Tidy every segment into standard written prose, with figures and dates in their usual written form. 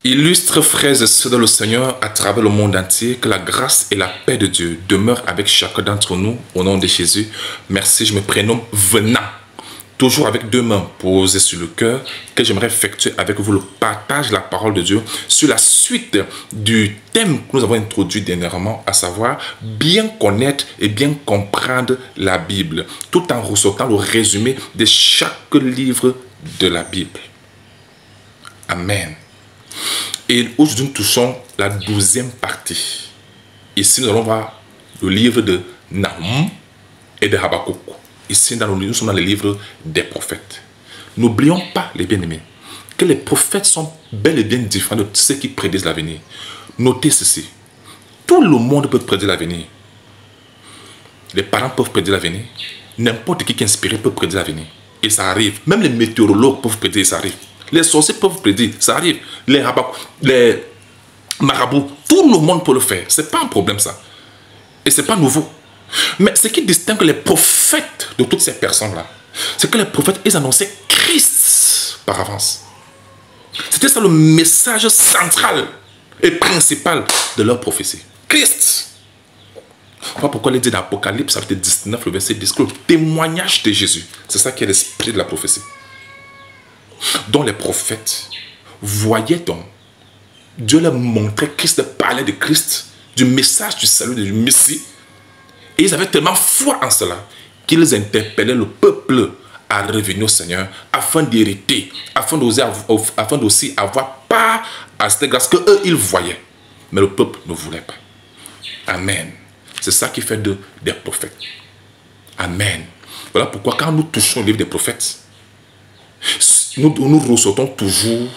Illustres frères et sœurs dans le Seigneur à travers le monde entier, que la grâce et la paix de Dieu demeurent avec chacun d'entre nous au nom de Jésus. Merci, je me prénomme Venant, toujours avec deux mains posées sur le cœur, que j'aimerais effectuer avec vous le partage de la parole de Dieu sur la suite du thème que nous avons introduit dernièrement, à savoir bien connaître et bien comprendre la Bible, tout en ressortant le résumé de chaque livre de la Bible. Amen. Et aujourd'hui, nous touchons la 12e partie. Ici, nous allons voir le livre de Nahum et de Habakkuk. Ici, nous sommes dans le livre des prophètes. N'oublions pas, les bien-aimés, que les prophètes sont bel et bien différents de ceux qui prédisent l'avenir. Notez ceci. Tout le monde peut prédire l'avenir. Les parents peuvent prédire l'avenir. N'importe qui est inspiré peut prédire l'avenir. Et ça arrive. Même les météorologues peuvent prédire, ça arrive. Les sorciers peuvent prédire, ça arrive. Les marabouts, tout le monde peut le faire. Ce n'est pas un problème, ça. Et ce n'est pas nouveau. Mais ce qui distingue les prophètes de toutes ces personnes-là, c'est que les prophètes, ils annonçaient Christ par avance. C'était ça le message central et principal de leur prophétie. Christ. Voilà pourquoi il dit dans l'Apocalypse, chapitre 19, le verset 10, que le témoignage de Jésus, c'est ça qui est l'esprit de la prophétie. Dont les prophètes voyaient donc, Dieu leur montrait Christ, parlait de Christ, du message du salut, du Messie. Et ils avaient tellement foi en cela qu'ils interpellaient le peuple à revenir au Seigneur afin d'hériter, afin d'aussi avoir part à cette grâce que eux ils voyaient. Mais le peuple ne voulait pas. Amen. C'est ça qui fait d'eux des prophètes. Amen. Voilà pourquoi quand nous touchons le livre des prophètes, nous ressortons toujours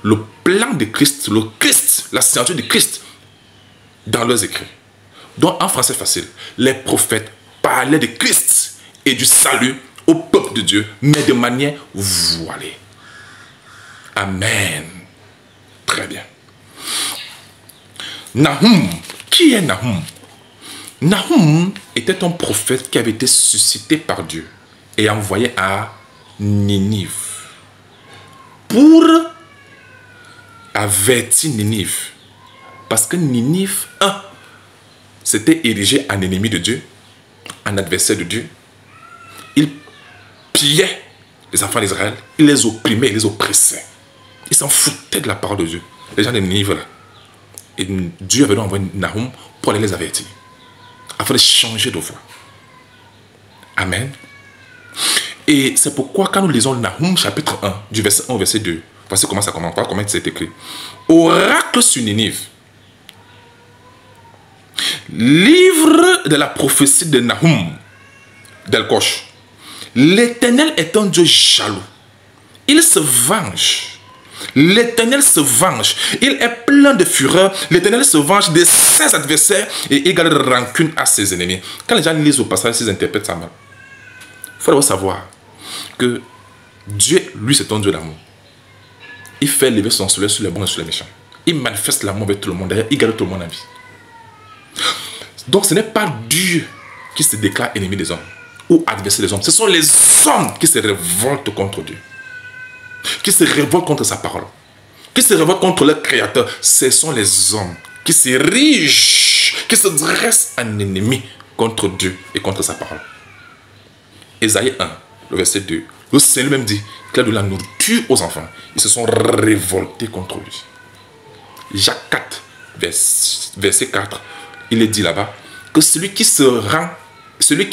le plan de Christ, le Christ, la signature de Christ dans leurs écrits. Donc en français facile, les prophètes parlaient de Christ et du salut au peuple de Dieu, mais de manière voilée. Amen. Très bien. Nahum. Qui est Nahum? Nahum était un prophète qui avait été suscité par Dieu et envoyé à Ninive pour avertir Ninive, parce que Ninive, s'était érigé en ennemi de Dieu, en adversaire de Dieu. Il pillait les enfants d'Israël, il les opprimait, il les oppressait. Il s'en foutait de la parole de Dieu, les gens de Ninive là. Et Dieu avait donc envoyé Nahum pour aller les avertir, afin de changer de voie. Amen. Et c'est pourquoi quand nous lisons Nahum chapitre 1, du verset 1 au verset 2, voici comment ça commence, comment c'est écrit. Oracle sur Ninive. Livre de la prophétie de Nahum, d'Elkosh. L'Éternel est un Dieu jaloux. Il se venge. L'Éternel se venge. Il est plein de fureur. L'Éternel se venge de ses adversaires et égale rancune à ses ennemis. Quand les gens lisent au passage, ils interprètent ça mal. Il faut savoir que Dieu, lui, c'est un Dieu d'amour. Il fait lever son soleil sur les bons et sur les méchants. Il manifeste l'amour avec tout le monde. D'ailleurs, il garde tout le monde en vie. Donc, ce n'est pas Dieu qui se déclare ennemi des hommes ou adversaire des hommes. Ce sont les hommes qui se révoltent contre Dieu, qui se révoltent contre sa parole, qui se révoltent contre leur créateur. Ce sont les hommes qui s'érigent, qui se dressent en ennemi contre Dieu et contre sa parole. Ésaïe 1, le verset 2. Le Seigneur même dit qu'il a de la nourriture aux enfants. Ils se sont révoltés contre lui. Jacques 4, verset 4, il est dit là-bas que celui qui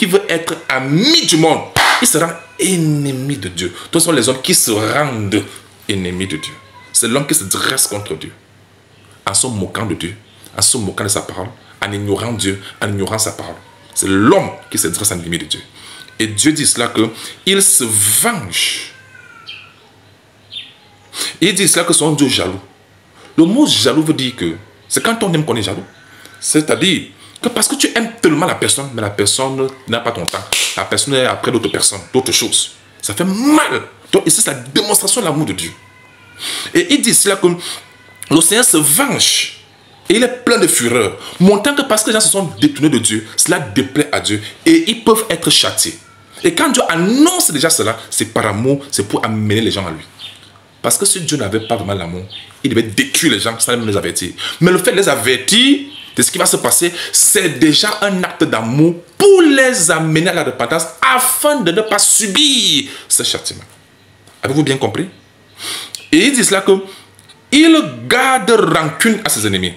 veut être ami du monde, il se rend ennemi de Dieu. Ce sont les hommes qui se rendent ennemis de Dieu. C'est l'homme qui se dresse contre Dieu, en se moquant de Dieu, en se moquant de sa parole, en ignorant Dieu, en ignorant sa parole. C'est l'homme qui se dresse en ennemi de Dieu. Et Dieu dit cela qu'il se venge. Il dit cela que c'est un Dieu jaloux. Le mot jaloux veut dire que c'est quand on aime qu'on est jaloux. C'est-à-dire que parce que tu aimes tellement la personne, mais la personne n'a pas ton temps. La personne est après d'autres personnes, d'autres choses. Ça fait mal. Donc, c'est la démonstration de l'amour de Dieu. Et il dit cela que le Seigneur se venge. Et il est plein de fureur. Montrant que parce que les gens se sont détournés de Dieu, cela déplaît à Dieu. Et ils peuvent être châtiés. Et quand Dieu annonce déjà cela, c'est par amour, c'est pour amener les gens à lui. Parce que si Dieu n'avait pas vraiment l'amour, il devait détruire les gens sans même les avertir. Mais le fait de les avertir de ce qui va se passer, c'est déjà un acte d'amour pour les amener à la repentance afin de ne pas subir ce châtiment. Avez-vous bien compris? Et il dit cela que il garde rancune à ses ennemis.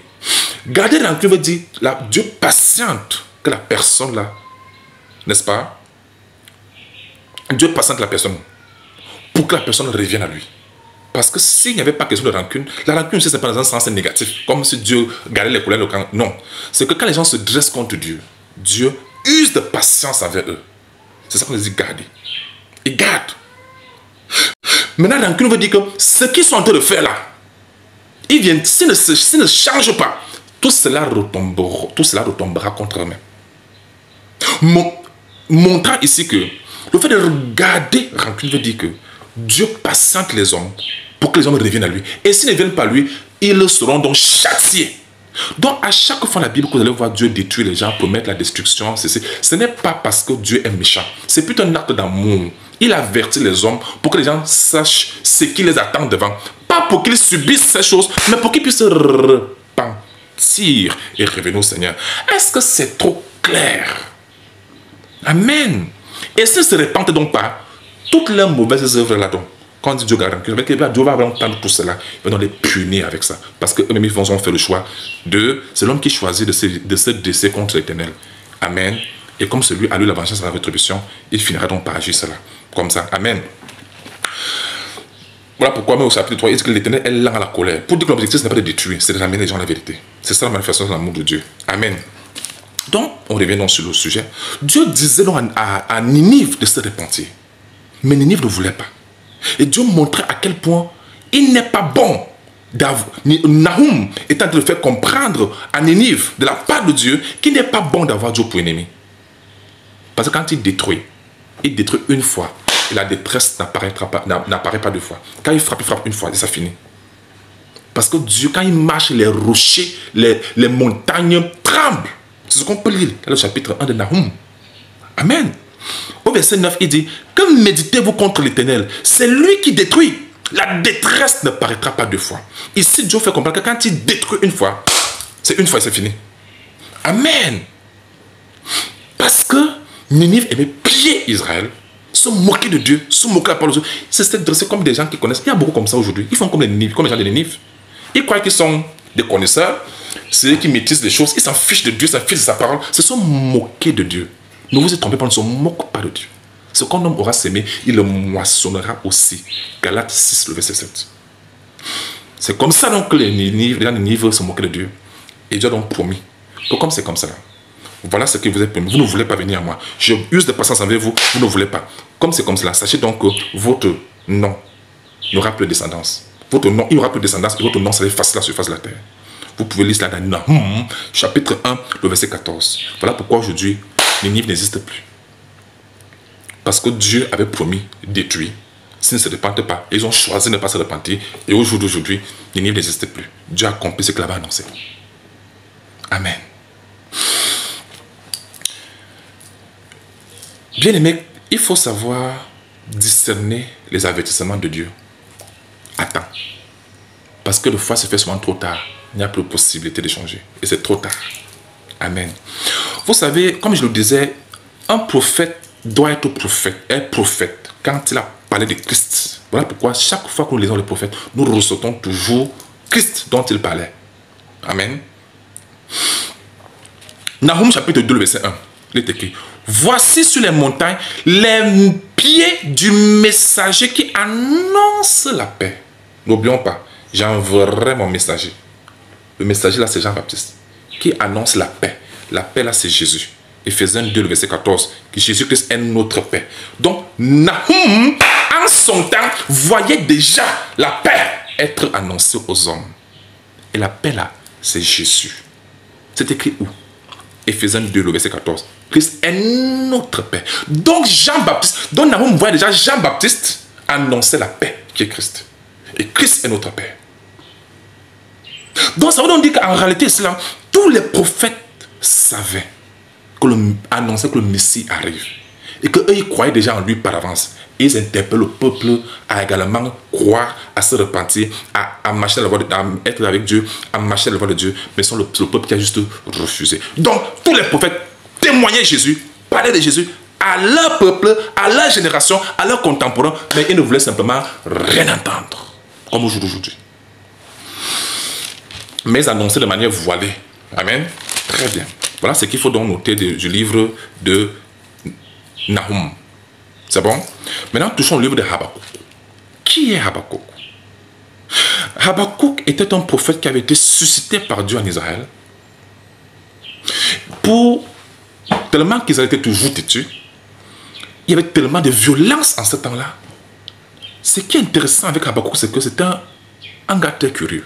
Garder rancune veut dire Dieu patiente que la personne là, n'est-ce pas? Dieu patiente la personne pour que la personne revienne à lui. Parce que s'il n'y avait pas question de rancune, la rancune, c'est pas dans un sens négatif, comme si Dieu gardait les couleurs. Non, c'est que quand les gens se dressent contre Dieu, Dieu use de patience avec eux. C'est ça qu'on dit garder. Il garde. Maintenant, la rancune veut dire que ce qu'ils sont en train de faire là, ils viennent, s'ils ne changent pas, tout cela retombera contre eux-mêmes. Montrant ici que le fait de regarder rancune veut dire que Dieu patiente les hommes pour que les hommes reviennent à lui. Et s'ils ne viennent pas à lui, ils seront donc châtiés. Donc à chaque fois la Bible que vous allez voir Dieu détruire les gens pour mettre la destruction, ce n'est pas parce que Dieu est méchant. C'est plutôt un acte d'amour. Il avertit les hommes pour que les gens sachent ce qui les attend devant. Pas pour qu'ils subissent ces choses, mais pour qu'ils puissent repentir et revenir au Seigneur. Est-ce que c'est trop clair? Amen. Et s'ils ne se repentent donc pas, toutes leurs mauvaises œuvres là donc, quand Dieu garde rancune, Dieu va entendre tout cela, il va donc les punir avec ça. Parce qu'eux-mêmes ils vont faire le choix de, c'est l'homme qui choisit de se dresser contre l'Éternel. Amen. Et comme celui a eu la vengeance et la rétribution, il finira donc par agir cela. Comme ça. Amen. Voilà pourquoi même au chapitre 3, il dit que l'Éternel est lent à la colère. Pour dire que l'objectif ce n'est pas de détruire, c'est de ramener les gens à la vérité. C'est ça la manifestation de l'amour de Dieu. Amen. Donc, on revient donc sur le sujet. Dieu disait donc à Ninive de se repentir. Mais Ninive ne voulait pas. Et Dieu montrait à quel point il n'est pas bon Nahum est en train de faire comprendre à Ninive, de la part de Dieu, qu'il n'est pas bon d'avoir Dieu pour ennemi. Parce que quand il détruit une fois, et la détresse n'apparaît pas deux fois. Quand il frappe une fois, et ça finit. Parce que Dieu, quand il marche, les rochers, les montagnes tremblent. C'est ce qu'on peut lire dans le chapitre 1 de Nahum. Amen. Au verset 9, il dit, que méditez-vous contre l'Éternel? C'est lui qui détruit. La détresse ne paraîtra pas deux fois. Ici, Dieu fait comprendre que quand il détruit une fois, c'est une fois et c'est fini. Amen. Parce que Ninive aimait piller Israël, se moquer de Dieu, se moquer de la parole de Dieu. C'est dressé comme des gens qui connaissent. Il y a beaucoup comme ça aujourd'hui. Ils font comme les Ninive, comme les gens de Ninive. Ils croient qu'ils sont des connaisseurs, c'est eux qui maîtrisent les choses. Ils s'en fichent de Dieu, s'en fichent de sa parole. Ils se sont moqués de Dieu. Ne vous y trompez pas, on ne se moque pas de Dieu. Ce qu'un homme aura sémé, il le moissonnera aussi. Galates 6, le verset 7. C'est comme ça donc que les gens de Ninive se moquaient de Dieu. Et Dieu a donc promis que comme c'est comme ça, voilà ce que vous êtes promis. Vous ne voulez pas venir à moi. Je use de patience avec vous, vous ne voulez pas. Comme c'est comme cela, sachez donc que votre nom n'aura plus de descendance. Votre nom, il n'y aura plus de descendance et votre nom sera effacé sur la surface de la terre. Vous pouvez lire cela dans Nahum, chapitre 1, le verset 14. Voilà pourquoi aujourd'hui, Ninive n'existe plus. Parce que Dieu avait promis détruire. S'ils ne se repentent pas, ils ont choisi de ne pas se repentir. Et au jour d'aujourd'hui, Ninive n'existe plus. Dieu a accompli ce qu'il avait annoncé. Amen. Bien aimé, il faut savoir discerner les avertissements de Dieu. Attends. Parce que le fois se fait souvent trop tard. Il n'y a plus de possibilité de changer. Et c'est trop tard. Amen. Vous savez, comme je le disais, un prophète doit être prophète quand il a parlé de Christ. Voilà pourquoi chaque fois que nous lisons les prophètes, nous ressentons toujours Christ dont il parlait. Amen. Nahum chapitre 2, le verset 1. Il est écrit: voici sur les montagnes les pieds du messager qui annonce la paix. N'oublions pas, j'enverrai mon messager. Le messager là, c'est Jean-Baptiste, qui annonce la paix. La paix là, c'est Jésus. Éphésiens 2, le verset 14, que Jésus-Christ est notre paix. Donc, Nahum, en son temps, voyait déjà la paix être annoncée aux hommes. Et la paix là, c'est Jésus. C'est écrit où? Éphésiens 2, le verset 14. Christ est notre paix. Donc, Jean-Baptiste, donc Nahum voyait déjà Jean-Baptiste annoncer la paix qui est Christ. Et Christ est notre paix. Donc, ça veut donc dire qu'en réalité, tous les prophètes savaient annonçaient que le Messie arrive. et qu'eux, ils croyaient déjà en lui par avance. Et ils interpellent le peuple à également croire, à se repentir, à marcher à la voie à être avec Dieu, à marcher à la voie de Dieu. Mais c'est le peuple qui a juste refusé. Donc, tous les prophètes témoignaient Jésus, parlaient de Jésus à leur peuple, à leur génération, à leurs contemporains, mais ils ne voulaient simplement rien entendre, comme au jour d'aujourd'hui. Mais ils annonçaient de manière voilée. Amen. Très bien. Voilà ce qu'il faut donc noter du livre de Nahum. C'est bon? Maintenant, touchons au livre de Habakkuk. Qui est Habakkuk? Habakkuk était un prophète qui avait été suscité par Dieu en Israël pour tellement qu'ils avaient été toujours têtus. Il y avait tellement de violence en ce temps-là. Ce qui est intéressant avec Habakkuk, c'est que c'était un gars très curieux.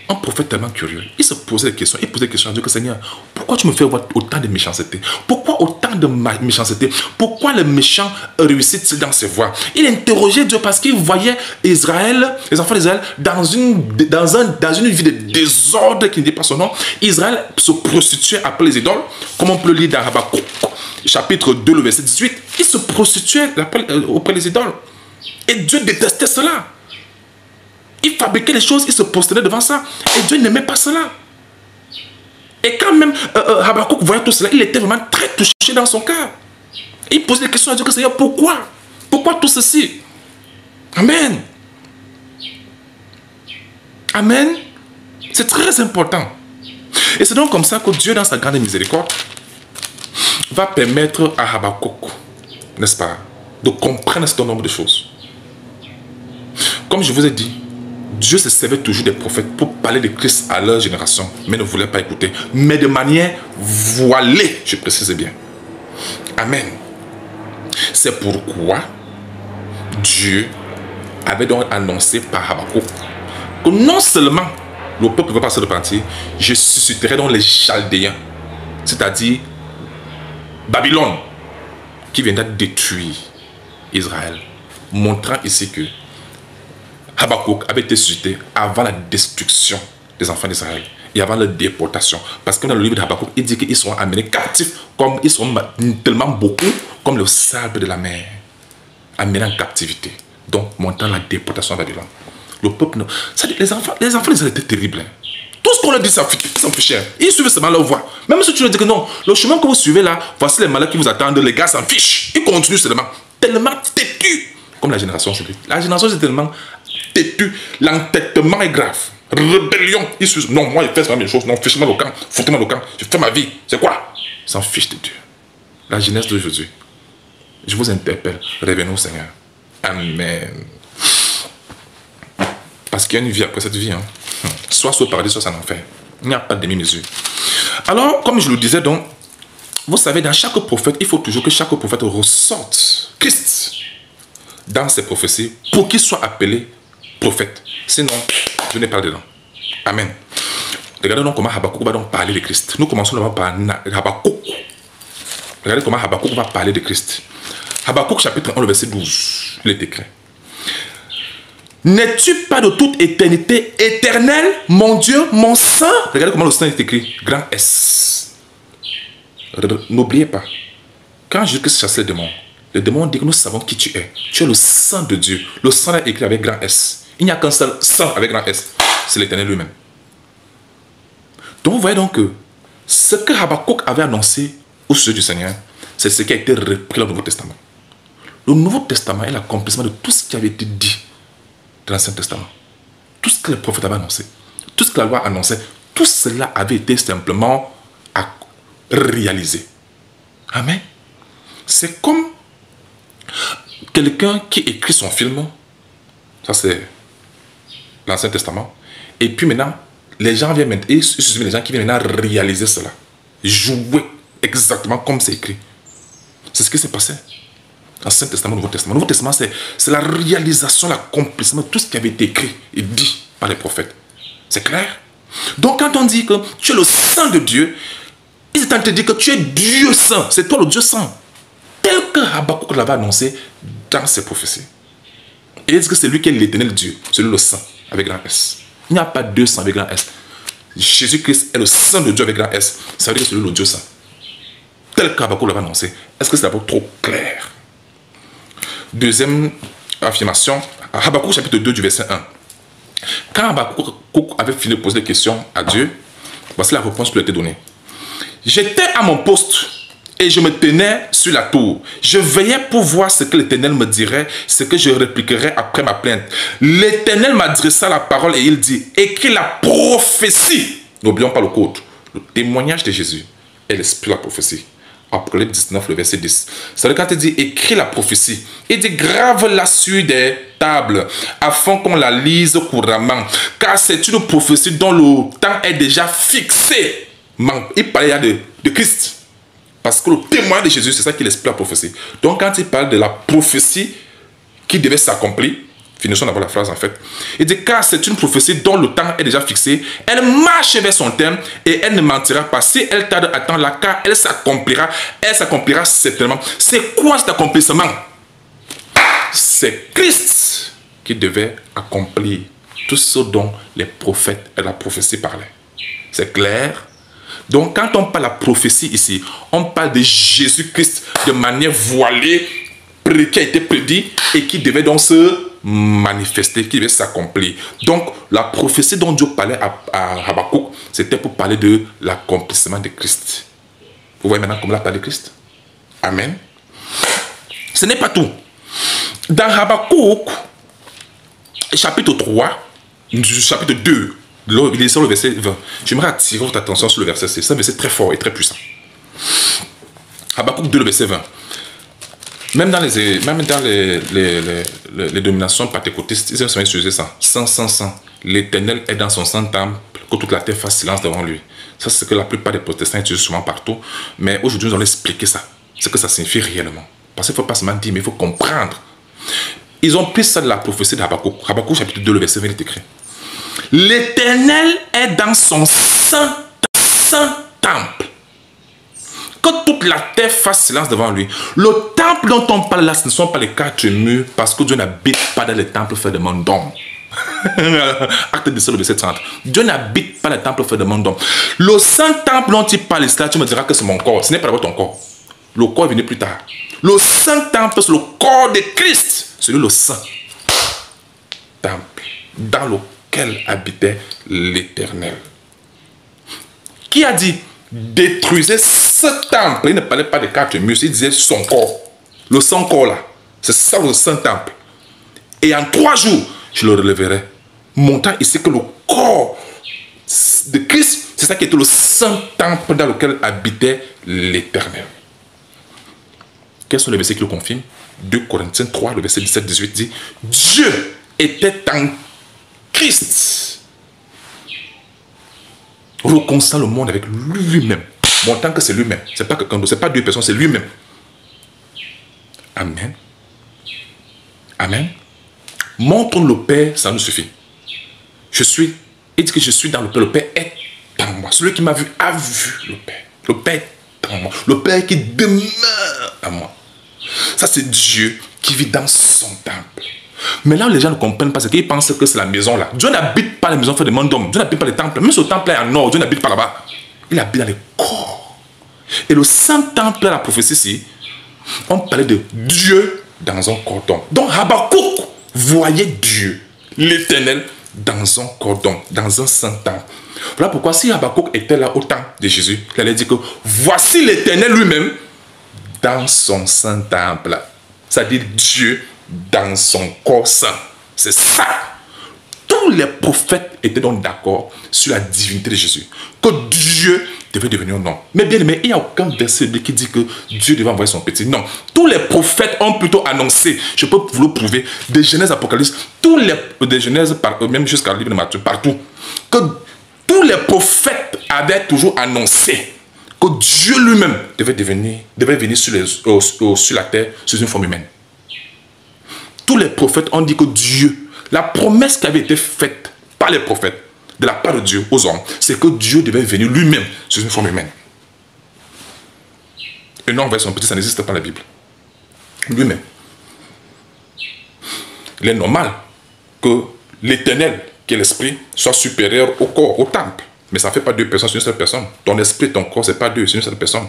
Un prophète tellement curieux. Il se posait des questions. Il posait des questions à Dieu que Seigneur, pourquoi tu me fais voir autant de méchanceté? Pourquoi autant de méchanceté? Pourquoi les méchants réussissent dans ses voies? Il interrogeait Dieu parce qu'il voyait Israël, les enfants d'Israël, dans une vie de désordre qui ne dit pas son nom. Israël se prostituait après les idoles, comme on peut le lire dans Habakkuk, chapitre 2, le verset 18. Il se prostituait auprès des idoles. Et Dieu détestait cela. Il fabriquait les choses, il se prosternait devant ça. Et Dieu n'aimait pas cela. Et quand même Habakkuk voyait tout cela, il était vraiment très touché dans son cœur. Et il posait des questions à Dieu, Seigneur, pourquoi? Pourquoi tout ceci? Amen. Amen. C'est très important. Et c'est donc comme ça que Dieu, dans sa grande miséricorde, va permettre à Habakkuk, n'est-ce pas, de comprendre un certain nombre de choses. Comme je vous ai dit, Dieu se servait toujours des prophètes pour parler de Christ à leur génération, mais ne voulait pas écouter. Mais de manière voilée, je précise bien. Amen. C'est pourquoi Dieu avait donc annoncé par Habakkuk que non seulement le peuple ne va pas se repentir, je susciterai donc les Chaldéens, c'est-à-dire Babylone, qui viendra détruire Israël, montrant ici que Habakkuk avait été suscité avant la destruction des enfants d'Israël et avant leur déportation. Parce que dans le livre de Habakkuk, il dit qu'ils seront amenés captifs, comme ils sont tellement beaucoup, comme le sable de la mer, amenés en captivité. Donc, montrant la déportation à Babylone. Le peuple, les enfants d'Israël étaient terribles. Hein. Tout ce qu'on leur dit, ça s'en fichait. Ils suivent seulement leur voie. Même si tu leur dis que non, le chemin que vous suivez là, voici les malheurs qui vous attendent, les gars s'en fichent. Ils continuent seulement. Tellement têtus. Comme la génération, c'est la génération, c'est tellement têtu, l'entêtement est grave. Rébellion, ils se disent, non, moi je fais la même chose, non, fiche-moi le camp, foutez-moi le camp, je fais ma vie, c'est quoi? Ils s'en fichent de Dieu. La jeunesse d'aujourd'hui, je vous interpelle, revenez au Seigneur. Amen. Parce qu'il y a une vie après cette vie, hein. Soit sur le paradis, soit en enfer. Il n'y a pas de demi-mesure. Alors, comme je le disais donc, vous savez, dans chaque prophète, il faut toujours que chaque prophète ressorte Christ dans ses prophéties pour qu'il soit appelé prophète. Sinon, je n'ai pas dedans. Amen. Regardez donc comment Habakkuk va donc parler de Christ. Nous commençons d'abord par Habakkuk. Regardez comment Habakkuk va parler de Christ. Habakkuk chapitre 1, le verset 12. Il est écrit. N'es-tu pas de toute éternité éternel, mon Dieu, mon Saint? Regardez comment le Saint est écrit. Grand S. N'oubliez pas. Quand Jésus chassait les démons dit que nous savons qui tu es. Tu es le Saint de Dieu. Le Saint est écrit avec grand S. Il n'y a qu'un seul Saint avec grand S. C'est l'Éternel lui-même. Donc vous voyez donc que ce que Habakkuk avait annoncé au sujet du Seigneur, c'est ce qui a été repris dans le Nouveau Testament. Le Nouveau Testament est l'accomplissement de tout ce qui avait été dit dans l'Ancien Testament. Tout ce que les prophètes avaient annoncé, tout ce que la loi annonçait, tout cela avait été simplement réalisé. Amen. C'est comme quelqu'un qui écrit son film, ça c'est l'Ancien Testament, et puis maintenant, les gens viennent maintenant, les gens qui viennent maintenant réaliser cela, jouer exactement comme c'est écrit. C'est ce qui s'est passé. Ancien Testament, Nouveau Testament. Nouveau Testament, c'est la réalisation, l'accomplissement de tout ce qui avait été écrit et dit par les prophètes. C'est clair? Donc quand on dit que tu es le Saint de Dieu, il est en train de dire que tu es Dieu Saint. C'est toi le Dieu Saint. Tel que Habakkuk l'avait annoncé dans ses prophéties. Et il dit que c'est lui qui est l'Éternel Dieu, celui le Saint avec grand S. Il n'y a pas deux saints avec grand S. Jésus-Christ est le Saint de Dieu avec grand S. Ça veut dire que c'est lui le Dieu Saint. tel qu'Habakkuk l'avait annoncé. Est-ce que c'est d'abord trop clair? Deuxième affirmation, Habakkuk chapitre 2 du verset 1. Quand Habakkuk avait fini de poser des questions à Dieu, voici la réponse qui lui a été donnée. J'étais à mon poste et je me tenais sur la tour. Je veillais pour voir ce que l'Éternel me dirait, ce que je répliquerais après ma plainte. L'Éternel m'adressa la parole et il dit, écris la prophétie. N'oublions pas le code. Le témoignage de Jésus est l'esprit de la prophétie. Apocalypse 19, le verset 10. C'est-à-dire quand il dit écris la prophétie, il dit grave-la sur des tables afin qu'on la lise couramment. Car c'est une prophétie dont le temps est déjà fixé. Il parlait de Christ. Parce que le témoin de Jésus, c'est ça qui explique la prophétie. Donc quand il parle de la prophétie qui devait s'accomplir, finissons d'abord la phrase en fait. Il dit car c'est une prophétie dont le temps est déjà fixé. Elle marche vers son terme et elle ne mentira pas. Si elle tarde à temps là, car elle s'accomplira certainement. C'est quoi cet accomplissement? C'est Christ qui devait accomplir tout ce dont les prophètes et la prophétie parlaient. C'est clair? Donc quand on parle de la prophétie ici, on parle de Jésus-Christ de manière voilée, qui a été prédit et qui devait donc se manifester, qui devait s'accomplir. Donc la prophétie dont Dieu parlait à Habakkuk, c'était pour parler de l'accomplissement de Christ. Vous voyez maintenant comment il a parlé de Christ? Amen. Ce n'est pas tout. Dans Habakkuk, chapitre 3, chapitre 2, il est sur le verset 20. J'aimerais attirer votre attention sur le verset 6. C'est un verset très fort et très puissant. Habakkuk 2, le verset 20. Même dans les dominations pentecôtistes, ils ont utilisé ça. Sans. L'Éternel est dans son saint temple, que toute la terre fasse silence devant lui. Ça, c'est ce que la plupart des protestants utilisent souvent partout. Mais aujourd'hui, nous allons expliquer ça. Ce que ça signifie réellement. Parce qu'il ne faut pas seulement dire, mais il faut comprendre. Ils ont pris ça de la prophétie d'Habakkuk. Habakkuk chapitre 2, le verset 20 est écrit. L'Éternel est dans son saint temple. Que toute la terre fasse silence devant lui. Le temple dont on parle là, ce ne sont pas les 4 murs, parce que Dieu n'habite pas dans les temples faits de mains d'hommes. Acte de le verset 30. Dieu n'habite pas dans les temples faits de mains d'hommes. Le saint temple dont il parle là, tu me diras que c'est mon corps. Ce n'est pas d'abord ton corps. Le corps est venu plus tard. Le saint temple, c'est le corps de Christ. C'est lui le saint temple dans lequel habitait l'Éternel. Qui a dit détruisez ce temple? Il ne parlait pas de 4 murs, il disait son corps. Le saint corps là, c'est ça le saint temple. Et en 3 jours, je le relèverai. Montant ici que le corps de Christ, c'est ça qui était le saint temple dans lequel habitait l'Éternel. Quels sont les versets qui le confirment? 2 Corinthiens 3, le verset 17-18 dit Dieu était en Christ, reconcilant le monde avec lui-même. Bon, tant que c'est lui-même, c'est pas quelqu'un d'autre, c'est pas 2 personnes, c'est lui-même. Amen. Amen. Montre le Père, ça nous suffit. Il dit que je suis dans le Père. Le Père est en moi. Celui qui m'a vu a vu le Père. Le Père est en moi. Le Père qui demeure en moi. Ça, c'est Dieu qui vit dans son temple. Mais là où les gens ne comprennent pas, c'est qu'ils pensent que c'est la maison là. Dieu n'habite pas les maisons faites de mains d'hommes. Dieu n'habite pas les temples. Même ce temple est en or, Dieu n'habite pas là-bas. Il habite dans les corps. Et le saint temple, la prophétie ici, on parlait de Dieu dans un cordon. Donc Habakkuk voyait Dieu, l'Éternel, dans un cordon, dans un saint temple. Voilà pourquoi si Habakkuk était là au temps de Jésus, il allait dire que voici l'Éternel lui-même dans son saint temple. C'est-à-dire Dieu dans son corps saint. C'est ça. Tous les prophètes étaient donc d'accord sur la divinité de Jésus. Que Dieu devait devenir un homme. Mais bien aimé, il n'y a aucun verset qui dit que Dieu devait envoyer son petit. Non. Tous les prophètes ont plutôt annoncé, je peux vous le prouver, des Genèse Apocalypse, des Genèse, même jusqu'à le livre de Matthieu, partout, que tous les prophètes avaient toujours annoncé que Dieu lui-même devait venir sur la terre sous une forme humaine. Tous les prophètes ont dit que Dieu, la promesse qui avait été faite par les prophètes, de la part de Dieu aux hommes, c'est que Dieu devait venir lui-même sous une forme humaine. Et non, envers son petit, ça n'existe pas dans la Bible. Lui-même. Il est normal que l'Éternel, qui est l'Esprit, soit supérieur au corps, au temple. Mais ça ne fait pas 2 personnes, c'est une seule personne. Ton esprit et ton corps, ce n'est pas 2, c'est une seule personne.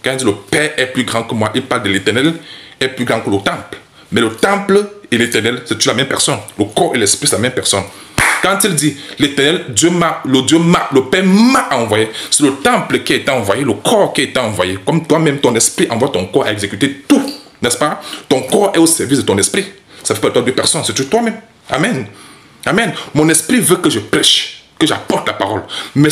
Quand il dit le Père est plus grand que moi, il parle de l'Éternel est plus grand que le temple. Mais le temple et l'Éternel, c'est la même personne. Le corps et l'esprit, c'est la même personne. Quand il dit l'Éternel, le Père m'a envoyé, c'est le temple qui a été envoyé, le corps qui a été envoyé. Comme toi-même, ton esprit envoie ton corps à exécuter tout, n'est-ce pas? Ton corps est au service de ton esprit. Ça fait pas toi deux personnes, c'est toi-même. Amen. Amen. Mon esprit veut que je prêche, que j'apporte la parole. Mais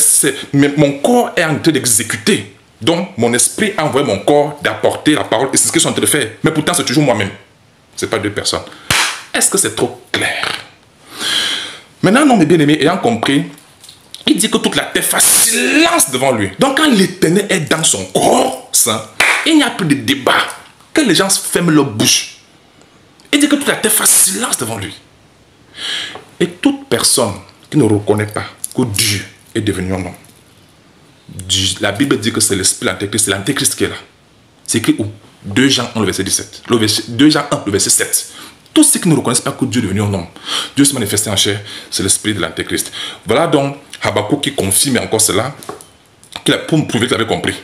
mon corps est en train d'exécuter. Donc, mon esprit a envoyé mon corps d'apporter la parole. Et c'est ce que je suis en train de faire. Mais pourtant, c'est toujours moi-même. Ce n'est pas deux personnes. Est-ce que c'est trop clair? Maintenant, non, mes bien-aimés, ayant compris, il dit que toute la terre fasse silence devant lui. Donc, quand l'Éternel est dans son corps saint, il n'y a plus de débat. Que les gens ferment leur bouche. Il dit que toute la terre fasse silence devant lui. Et toute personne qui ne reconnaît pas que Dieu est devenu un homme, la Bible dit que c'est l'esprit de l'Antéchrist, c'est l'Antéchrist qui est là. C'est écrit où? 2 Jean 1, le verset 17. 2 Jean 1, le verset 7. Tous ceux qui ne reconnaissent pas que Dieu est devenu un homme, Dieu s'est manifesté en chair, c'est l'esprit de l'Antéchrist. Voilà donc Habakkuk qui confirme encore cela, pour me prouver qu'il avait compris.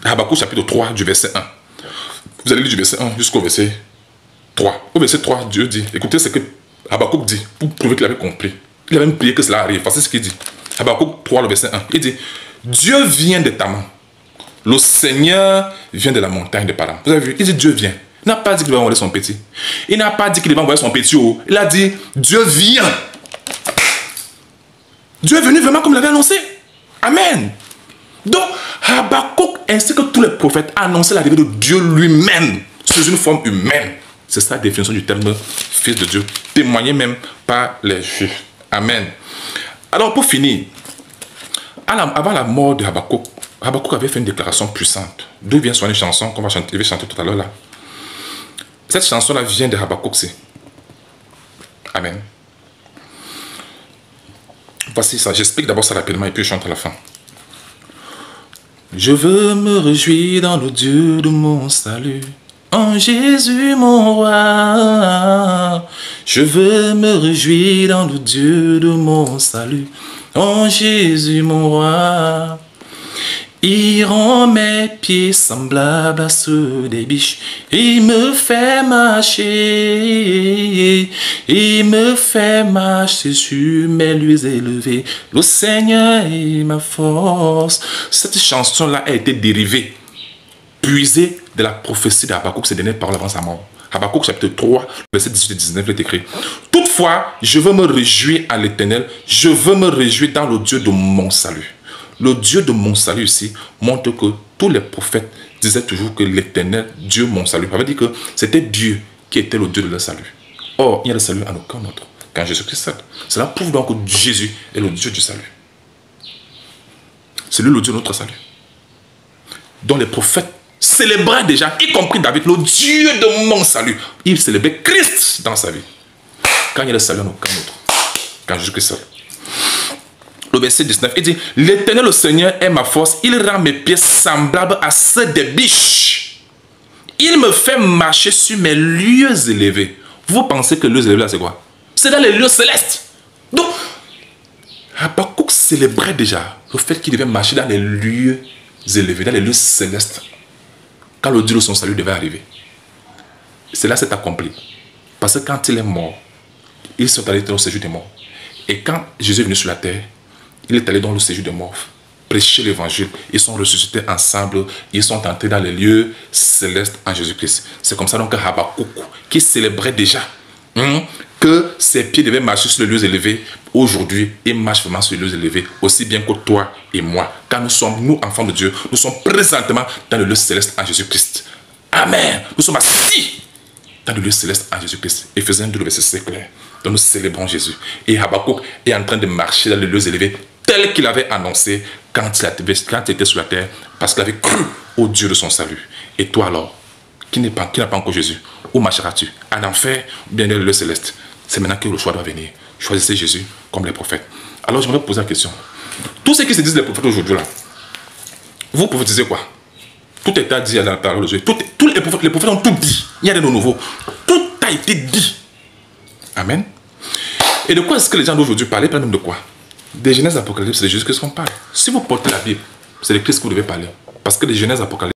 Habakkuk chapitre 3 du verset 1. Vous allez lire du verset 1 jusqu'au verset 3. Au verset 3, Dieu dit, écoutez ce que Habakkuk dit, pour prouver qu'il avait compris. Il a même prié que cela arrive, parce que c'est ce qu'il dit. Habakkuk 3, le verset 1, il dit, Dieu vient de ta main. Le Seigneur vient de la montagne de Paran. Vous avez vu, il dit Dieu vient. Il n'a pas dit qu'il va envoyer son petit. Il n'a pas dit qu'il va envoyer son petit haut. Il a dit Dieu vient. Dieu est venu vraiment comme il l'avait annoncé. Amen. Donc, Habakkuk ainsi que tous les prophètes annonçaient l'arrivée de Dieu lui-même sous une forme humaine. C'est ça la définition du terme fils de Dieu, témoigné même par les Juifs. Amen. Alors, pour finir, avant la mort de Habakkuk, Habakkuk avait fait une déclaration puissante. D'où vient son chanson qu'on va chanter tout à l'heure là. Cette chanson-là vient de Habakkuk. Amen. Voici ça. J'explique d'abord ça rapidement et puis je chante à la fin. Je veux me réjouir dans le Dieu de mon salut. En Jésus mon roi. Je veux me réjouir dans le Dieu de mon salut. En Jésus mon roi. Il rend mes pieds semblables à ceux des biches. Il me fait marcher. Il me fait marcher sur mes lieux élevés. Le Seigneur est ma force. Cette chanson-là a été dérivée, puisée de la prophétie d'Habakkuk, ces dernières paroles avant sa mort. Habakkuk chapitre 3, verset 18 et 19 est écrit. Toutefois, je veux me réjouir à l'Éternel. Je veux me réjouir dans le Dieu de mon salut. Le Dieu de mon salut ici montre que tous les prophètes disaient toujours que l'Éternel, Dieu mon salut. Ça veut dire que c'était Dieu qui était le Dieu de leur salut. Or, il y a le salut en aucun autre qu'en Jésus-Christ seul. Cela prouve donc que Jésus est le Dieu du salut. C'est lui le Dieu de notre salut. Donc les prophètes célébraient déjà, y compris David, le Dieu de mon salut. Il célébrait Christ dans sa vie. Quand il y a le salut en aucun autre qu'en Jésus-Christ seul. Le verset 19, il dit, l'Éternel, le Seigneur, est ma force. Il rend mes pieds semblables à ceux des biches. Il me fait marcher sur mes lieux élevés. Vous pensez que les lieux élevés, là, c'est quoi? C'est dans les lieux célestes. Donc, Habakkuk célébrait déjà le fait qu'il devait marcher dans les lieux élevés, dans les lieux célestes, quand le Dieu de son salut devait arriver. Cela s'est accompli. Parce que quand il est mort, ils sont allés dans le séjour des morts. Et quand Jésus est venu sur la terre, il est allé dans le séjour des morts, prêcher l'évangile. Ils sont ressuscités ensemble. Ils sont entrés dans les lieux célestes en Jésus-Christ. C'est comme ça donc que Habakkuk, qui célébrait déjà que ses pieds devaient marcher sur les lieux élevés, aujourd'hui, il marche vraiment sur les lieux élevés, aussi bien que toi et moi. Car nous sommes, nous, enfants de Dieu, nous sommes présentement dans le lieu céleste en Jésus-Christ. Amen. Nous sommes assis dans le lieu céleste en Jésus-Christ. Éphésiens 2, le verset, c'est clair. Donc nous célébrons Jésus. Et Habakkuk est en train de marcher dans les lieux élevés tel qu'il avait annoncé quand il était sur la terre, parce qu'il avait cru au Dieu de son salut. Et toi alors, qui n'a pas encore Jésus, où marcheras-tu? En enfer ou bien dans le lieu céleste? C'est maintenant que le choix doit venir. Choisissez Jésus comme les prophètes. Alors j'aimerais poser la question. Tous ceux qui se disent les prophètes aujourd'hui là, vous prophétisez quoi? Tout est dit dans la parole de Dieu. Tous les prophètes ont tout dit. Il y a rien de nouveau. Tout a été dit. Amen. Et de quoi est-ce que les gens d'aujourd'hui parlent? Ils parlent même de quoi? Des Genèse Apocalypse, c'est de Jésus-Christ qu'on parle. Si vous portez la Bible, c'est de Christ que vous devez parler. Parce que les Genèse Apocalypse,